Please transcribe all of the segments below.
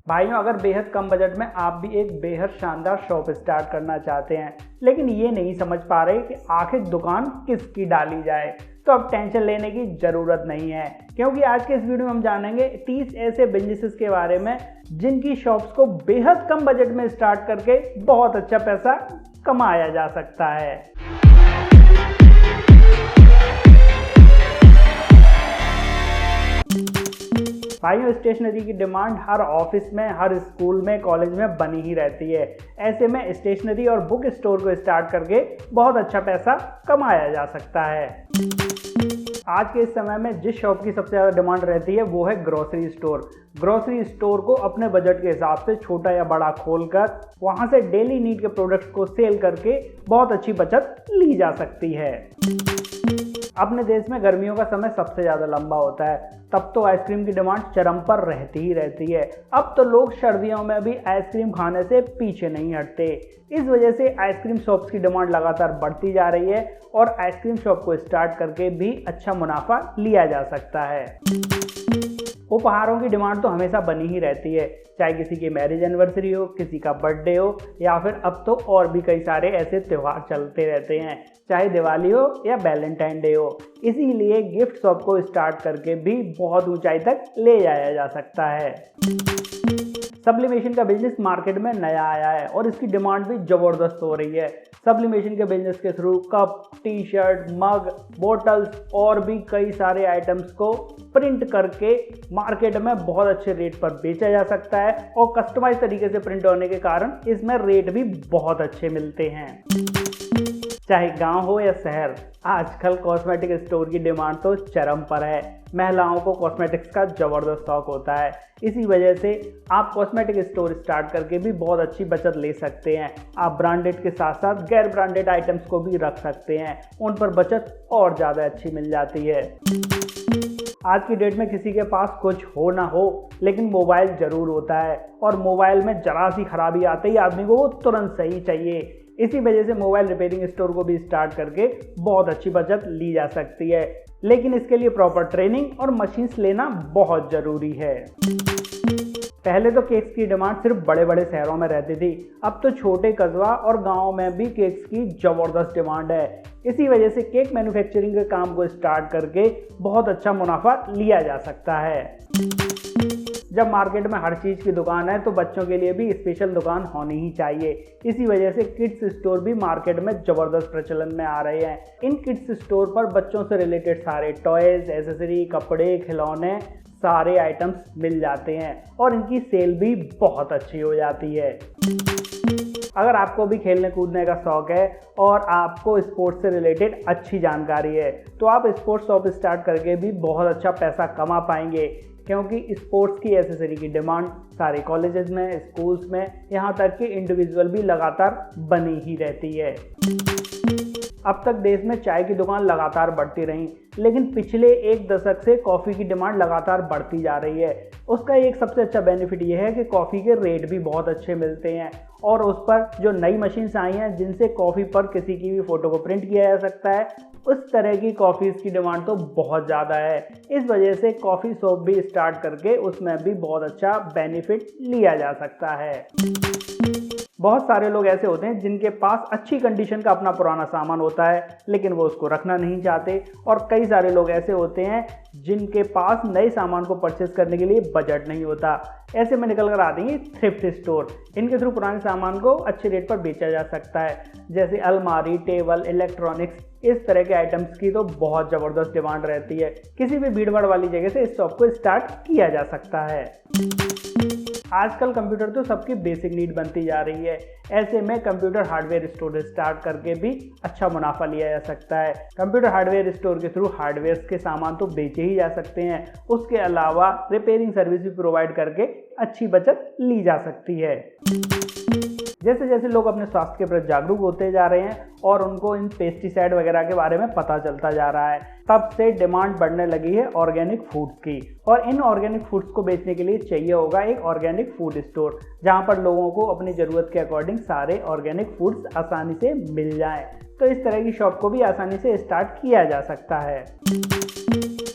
भाइयों, अगर बेहद कम बजट में आप भी एक बेहद शानदार शॉप स्टार्ट करना चाहते हैं लेकिन ये नहीं समझ पा रहे कि आखिर दुकान किसकी डाली जाए, तो अब टेंशन लेने की ज़रूरत नहीं है, क्योंकि आज के इस वीडियो में हम जानेंगे 30 ऐसे बिजनेसेस के बारे में जिनकी शॉप्स को बेहद कम बजट में स्टार्ट करके बहुत अच्छा पैसा कमाया जा सकता है। भाइयों, स्टेशनरी की डिमांड हर ऑफिस में, हर स्कूल में, कॉलेज में बनी ही रहती है। ऐसे में स्टेशनरी और बुक स्टोर को स्टार्ट करके बहुत अच्छा पैसा कमाया जा सकता है। आज के इस समय में जिस शॉप की सबसे ज़्यादा डिमांड रहती है वो है ग्रोसरी स्टोर। ग्रोसरी स्टोर को अपने बजट के हिसाब से छोटा या बड़ा खोलकर वहां से डेली नीड के प्रोडक्ट्स को सेल करके बहुत अच्छी बचत ली जा सकती है। अपने देश में गर्मियों का समय सबसे ज़्यादा लंबा होता है, तब तो आइसक्रीम की डिमांड चरम पर रहती ही रहती है। अब तो लोग सर्दियों में भी आइसक्रीम खाने से पीछे नहीं हटते। इस वजह से आइसक्रीम शॉप्स की डिमांड लगातार बढ़ती जा रही है और आइसक्रीम शॉप को स्टार्ट करके भी अच्छा मुनाफा लिया जा सकता है। उपहारों की डिमांड तो हमेशा बनी ही रहती है, चाहे किसी की मैरिज एनिवर्सरी हो, किसी का बर्थडे हो या फिर अब तो और भी कई सारे ऐसे त्यौहार चलते रहते हैं, चाहे दिवाली हो या वैलेंटाइन डे हो। इसीलिए गिफ्ट शॉप को स्टार्ट करके भी बहुत ऊंचाई तक ले जाया जा सकता है। सब्लिमेशन का बिजनेस मार्केट में नया आया है और इसकी डिमांड भी ज़बरदस्त हो रही है। सब्लिमेशन के बिजनेस के थ्रू कप, टी शर्ट, मग, बोटल्स और भी कई सारे आइटम्स को प्रिंट करके मार्केट में बहुत अच्छे रेट पर बेचा जा सकता है और कस्टमाइज तरीके से प्रिंट होने के कारण इसमें रेट भी बहुत अच्छे मिलते हैं। चाहे गांव हो या शहर, आजकल कॉस्मेटिक स्टोर की डिमांड तो चरम पर है। महिलाओं को कॉस्मेटिक्स का ज़बरदस्त शौक होता है, इसी वजह से आप कॉस्मेटिक स्टोर स्टार्ट करके भी बहुत अच्छी बचत ले सकते हैं। आप ब्रांडेड के साथ साथ गैर ब्रांडेड आइटम्स को भी रख सकते हैं, उन पर बचत और ज़्यादा अच्छी मिल जाती है। आज की डेट में किसी के पास कुछ हो ना हो लेकिन मोबाइल ज़रूर होता है और मोबाइल में जरा सी खराबी आते ही आदमी को वो तुरंत सही चाहिए। इसी वजह से मोबाइल रिपेयरिंग स्टोर को भी स्टार्ट करके बहुत अच्छी बचत ली जा सकती है, लेकिन इसके लिए प्रॉपर ट्रेनिंग और मशीन्स लेना बहुत ज़रूरी है। पहले तो केक्स की डिमांड सिर्फ बड़े बड़े शहरों में रहती थी, अब तो छोटे कस्बा और गाँव में भी केक्स की ज़बरदस्त डिमांड है। इसी वजह से केक मैन्युफैक्चरिंग के काम को स्टार्ट करके बहुत अच्छा मुनाफा लिया जा सकता है। जब मार्केट में हर चीज़ की दुकान है तो बच्चों के लिए भी स्पेशल दुकान होनी ही चाहिए। इसी वजह से किड्स स्टोर भी मार्केट में ज़बरदस्त प्रचलन में आ रहे हैं। इन किड्स स्टोर पर बच्चों से रिलेटेड सारे टॉयज़, एसेसरी, कपड़े, खिलौने, सारे आइटम्स मिल जाते हैं और इनकी सेल भी बहुत अच्छी हो जाती है। अगर आपको भी खेलने कूदने का शौक़ है और आपको स्पोर्ट्स से रिलेटेड अच्छी जानकारी है तो आप स्पोर्ट्स शॉप स्टार्ट करके भी बहुत अच्छा पैसा कमा पाएंगे, क्योंकि स्पोर्ट्स की एसेसरी की डिमांड सारे कॉलेजेस में, स्कूल्स में, यहाँ तक कि इंडिविजुअल भी लगातार बनी ही रहती है। अब तक देश में चाय की दुकान लगातार बढ़ती रही, लेकिन पिछले एक दशक से कॉफ़ी की डिमांड लगातार बढ़ती जा रही है। उसका एक सबसे अच्छा बेनिफिट यह है कि कॉफ़ी के रेट भी बहुत अच्छे मिलते हैं और उस पर जो नई मशीन्स आई हैं जिनसे कॉफ़ी पर किसी की भी फ़ोटो को प्रिंट किया जा सकता है, उस तरह की कॉफ़ीज़ की डिमांड तो बहुत ज़्यादा है। इस वजह से कॉफ़ी शॉप भी स्टार्ट करके उसमें भी बहुत अच्छा बेनिफिट लिया जा सकता है। बहुत सारे लोग ऐसे होते हैं जिनके पास अच्छी कंडीशन का अपना पुराना सामान होता है लेकिन वो उसको रखना नहीं चाहते, और कई सारे लोग ऐसे होते हैं जिनके पास नए सामान को परचेस करने के लिए बजट नहीं होता। ऐसे में निकल कर आते हैं थ्रिफ्ट स्टोर। इनके थ्रू पुराने सामान को अच्छे रेट पर बेचा जा सकता है, जैसे अलमारी, टेबल, इलेक्ट्रॉनिक्स, इस तरह के आइटम्स की तो बहुत ज़बरदस्त डिमांड रहती है। किसी भी भीड़ भाड़ वाली जगह से इस शॉप को स्टार्ट किया जा सकता है। आजकल कंप्यूटर तो सबकी बेसिक नीड बनती जा रही है, ऐसे में कंप्यूटर हार्डवेयर स्टोर स्टार्ट करके भी अच्छा मुनाफा लिया जा सकता है। कंप्यूटर हार्डवेयर स्टोर के थ्रू हार्डवेयर के सामान तो बेचे ही जा सकते हैं, उसके अलावा रिपेयरिंग सर्विस भी प्रोवाइड करके अच्छी बचत ली जा सकती है। जैसे जैसे लोग अपने स्वास्थ्य के प्रति जागरूक होते जा रहे हैं और उनको इन पेस्टिसाइड वगैरह के बारे में पता चलता जा रहा है, तब से डिमांड बढ़ने लगी है ऑर्गेनिक फूड्स की। और इन ऑर्गेनिक फूड्स को बेचने के लिए चाहिए होगा एक ऑर्गेनिक फूड स्टोर, जहां पर लोगों को अपनी ज़रूरत के अकॉर्डिंग सारे ऑर्गेनिक फूड्स आसानी से मिल जाएं। तो इस तरह की शॉप को भी आसानी से स्टार्ट किया जा सकता है।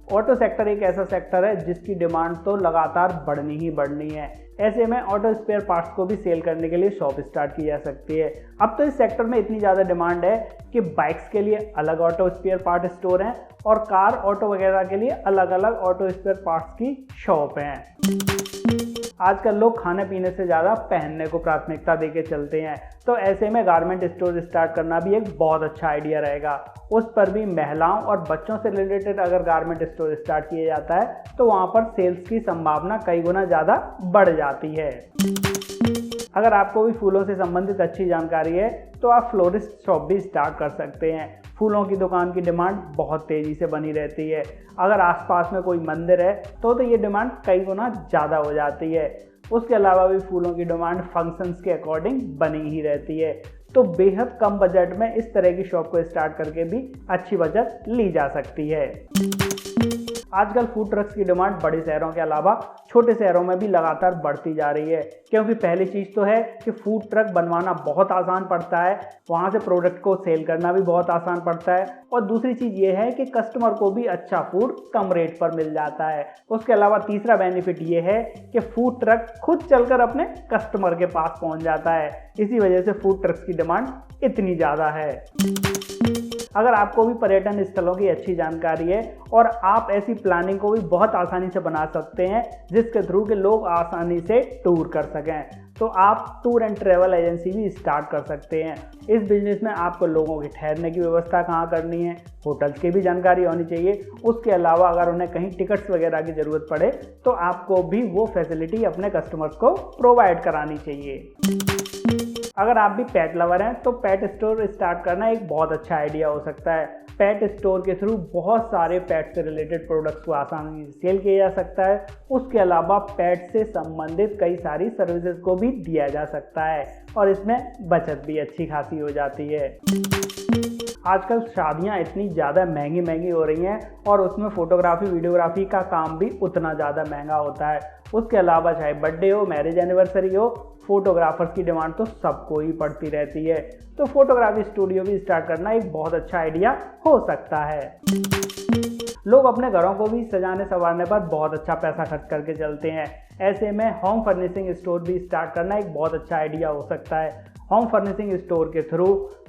ऑटो सेक्टर एक ऐसा सेक्टर है जिसकी डिमांड तो लगातार बढ़नी ही बढ़नी है। ऐसे में ऑटो स्पेयर पार्ट्स को भी सेल करने के लिए शॉप स्टार्ट की जा सकती है। अब तो इस सेक्टर में इतनी ज़्यादा डिमांड है कि बाइक्स के लिए अलग ऑटो स्पेयर पार्ट स्टोर हैं और कार, ऑटो वगैरह के लिए अलग अलग ऑटो स्पेयर पार्ट्स की शॉप हैं। आजकल लोग खाने पीने से ज़्यादा पहनने को प्राथमिकता देके चलते हैं, तो ऐसे में गारमेंट स्टोर स्टार्ट करना भी एक बहुत अच्छा आइडिया रहेगा। उस पर भी महिलाओं और बच्चों से रिलेटेड अगर गारमेंट स्टोर स्टार्ट किया जाता है तो वहाँ पर सेल्स की संभावना कई गुना ज़्यादा बढ़ जाती है। अगर आपको भी फूलों से संबंधित अच्छी जानकारी है तो आप फ्लोरिस्ट शॉप भी स्टार्ट कर सकते हैं। फूलों की दुकान की डिमांड बहुत तेज़ी से बनी रहती है। अगर आसपास में कोई मंदिर है तो ये डिमांड कई गुना ज़्यादा हो जाती है। उसके अलावा भी फूलों की डिमांड फंक्शंस के अकॉर्डिंग बनी ही रहती है। तो बेहद कम बजट में इस तरह की शॉप को स्टार्ट करके भी अच्छी बचत ली जा सकती है। आजकल फूड ट्रक्स की डिमांड बड़े शहरों के अलावा छोटे शहरों में भी लगातार बढ़ती जा रही है, क्योंकि पहली चीज़ तो है कि फूड ट्रक बनवाना बहुत आसान पड़ता है, वहाँ से प्रोडक्ट को सेल करना भी बहुत आसान पड़ता है, और दूसरी चीज़ ये है कि कस्टमर को भी अच्छा फूड कम रेट पर मिल जाता है। उसके अलावा तीसरा बेनिफिट ये है कि फूड ट्रक खुद चलकर अपने कस्टमर के पास पहुँच जाता है। इसी वजह से फूड ट्रक्स की डिमांड इतनी ज़्यादा है। अगर आपको भी पर्यटन स्थलों की अच्छी जानकारी है और आप ऐसी प्लानिंग को भी बहुत आसानी से बना सकते हैं जिसके थ्रू के लोग आसानी से टूर कर सकें, तो आप टूर एंड ट्रैवल एजेंसी भी स्टार्ट कर सकते हैं। इस बिजनेस में आपको लोगों के ठहरने की व्यवस्था कहाँ करनी है, होटल्स की भी जानकारी होनी चाहिए। उसके अलावा अगर उन्हें कहीं टिकट्स वगैरह की ज़रूरत पड़े तो आपको भी वो फैसिलिटी अपने कस्टमर्स को प्रोवाइड करानी चाहिए। अगर आप भी पेट लवर हैं तो पेट स्टोर स्टार्ट करना एक बहुत अच्छा आइडिया हो सकता है। पेट स्टोर के थ्रू बहुत सारे पेट से रिलेटेड प्रोडक्ट्स को आसानी से सेल किया जा सकता है। उसके अलावा पेट से संबंधित कई सारी सर्विसेज को भी दिया जा सकता है और इसमें बचत भी अच्छी खासी हो जाती है। आजकल शादियां इतनी ज़्यादा महंगी हो रही हैं और उसमें फ़ोटोग्राफी वीडियोग्राफी का काम भी उतना ज़्यादा महंगा होता है। उसके अलावा चाहे बर्थडे हो, मैरिज एनिवर्सरी हो, फोटोग्राफर्स की डिमांड तो सबको ही पड़ती रहती है। तो फोटोग्राफी स्टूडियो भी स्टार्ट करना एक बहुत अच्छा आइडिया हो सकता है। लोग अपने घरों को भी सजाने संवारने पर बहुत अच्छा पैसा खर्च करके चलते हैं। ऐसे में होम फर्निशिंग स्टोर भी स्टार्ट करना एक बहुत अच्छा आइडिया हो सकता है। होम फर्निशिंग स्टोर के थ्रू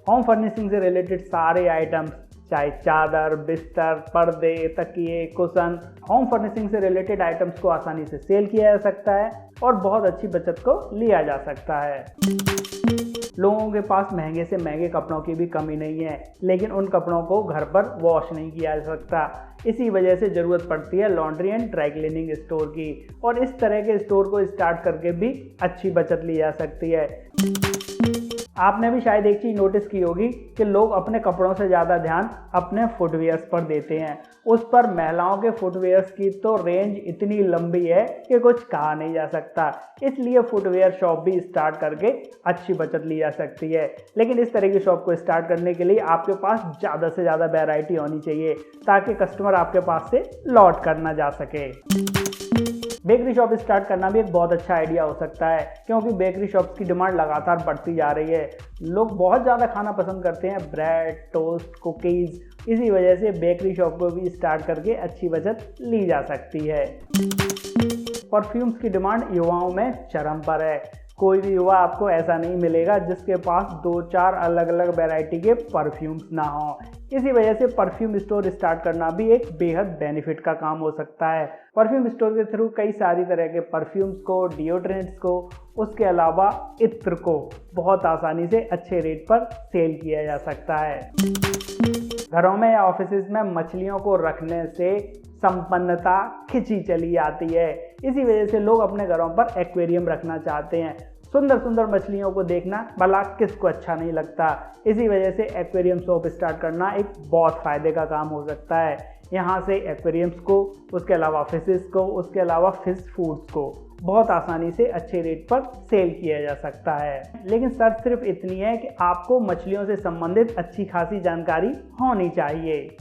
होम फर्निशिंग से रिलेटेड सारे आइटम्स, चाहे चादर, बिस्तर, पर्दे, तकिए, कुशन, होम फर्निशिंग से रिलेटेड आइटम्स को आसानी से सेल किया जा सकता है और बहुत अच्छी बचत को लिया जा सकता है। लोगों के पास महंगे से महंगे कपड़ों की भी कमी नहीं है, लेकिन उन कपड़ों को घर पर वॉश नहीं किया जा सकता। इसी वजह से ज़रूरत पड़ती है laundry and dry cleaning store की, और इस तरह के स्टोर को स्टार्ट करके भी अच्छी बचत ली जा सकती है। आपने भी शायद एक चीज़ नोटिस की होगी कि लोग अपने कपड़ों से ज़्यादा ध्यान अपने फुटवेयर्स पर देते हैं। उस पर महिलाओं के फुटवेयर्स की तो रेंज इतनी लंबी है कि कुछ कहा नहीं जा सकता। इसलिए फुटवेयर शॉप भी स्टार्ट करके अच्छी बचत ली जा सकती है। लेकिन इस तरह की शॉप को स्टार्ट करने के लिए आपके पास ज़्यादा से ज़्यादा वैरायटी होनी चाहिए ताकि कस्टमर आपके पास से लौट कर ना जा सके। बेकरी शॉप स्टार्ट करना भी एक बहुत अच्छा आइडिया हो सकता है, क्योंकि बेकरी शॉप्स की डिमांड लगातार बढ़ती जा रही है। लोग बहुत ज़्यादा खाना पसंद करते हैं, ब्रेड, टोस्ट, कुकीज़। इसी वजह से बेकरी शॉप को भी स्टार्ट करके अच्छी बचत ली जा सकती है। परफ्यूम्स की डिमांड युवाओं में चरम पर है। कोई भी युवा आपको ऐसा नहीं मिलेगा जिसके पास 2-4 अलग अलग वैरायटी के परफ्यूम्स ना हो। इसी वजह से परफ्यूम स्टोर स्टार्ट करना भी एक बेहद बेनिफिट का काम हो सकता है। परफ्यूम स्टोर के थ्रू कई सारी तरह के परफ्यूम्स को, डिओड्रेंट्स को, उसके अलावा इत्र को बहुत आसानी से अच्छे रेट पर सेल किया जा सकता है। घरों में या ऑफिस में मछलियों को रखने से संपन्नता खिंची चली आती है। इसी वजह से लोग अपने घरों पर एक्वेरियम रखना चाहते हैं। सुंदर सुंदर मछलियों को देखना भला किसको अच्छा नहीं लगता। इसी वजह से एक्वेरियम शॉप स्टार्ट करना एक बहुत फ़ायदे का काम हो सकता है। यहाँ से एक्वेरियम्स को, उसके अलावा फिशेस को, उसके अलावा फिश फूड्स को बहुत आसानी से अच्छे रेट पर सेल किया जा सकता है। लेकिन शर्त सिर्फ इतनी है कि आपको मछलियों से संबंधित अच्छी खासी जानकारी होनी चाहिए।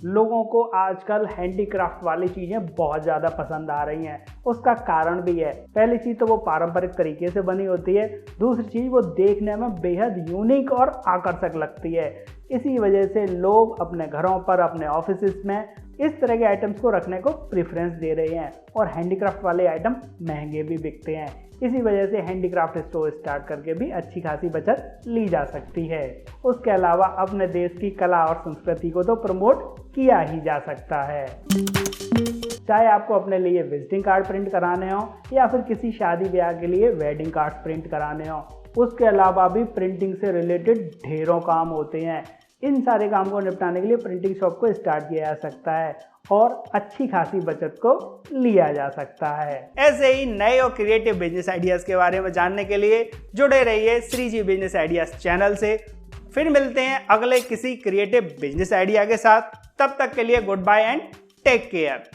लोगों को आजकल हैंडीक्राफ्ट वाली चीज़ें बहुत ज़्यादा पसंद आ रही हैं। उसका कारण भी है। पहली चीज़ तो वो पारंपरिक तरीके से बनी होती है, दूसरी चीज़ वो देखने में बेहद यूनिक और आकर्षक लगती है। इसी वजह से लोग अपने घरों पर, अपने ऑफिस में इस तरह के आइटम्स को रखने को प्रेफरेंस दे रहे हैं और हैंडीक्राफ्ट वाले आइटम महंगे भी बिकते हैं। इसी वजह से हैंडीक्राफ्ट स्टोर स्टार्ट करके भी अच्छी खासी बचत ली जा सकती है। उसके अलावा अपने देश की कला और संस्कृति को तो प्रमोट किया ही जा सकता है। चाहे आपको अपने लिए विजिटिंग कार्ड प्रिंट कराने हो या फिर किसी शादी ब्याह के लिए वेडिंग कार्ड प्रिंट कराने हो, उसके अलावा भी प्रिंटिंग से रिलेटेड ढेरों काम होते हैं। इन सारे काम को निपटाने के लिए प्रिंटिंग शॉप को स्टार्ट किया जा सकता है और अच्छी खासी बचत को लिया जा सकता है। ऐसे ही नए और क्रिएटिव बिजनेस आइडियाज के बारे में जानने के लिए जुड़े रहिए श्री जी बिजनेस आइडियाज चैनल से। फिर मिलते हैं अगले किसी क्रिएटिव बिजनेस आइडिया के साथ। तब तक के लिए goodbye and take care.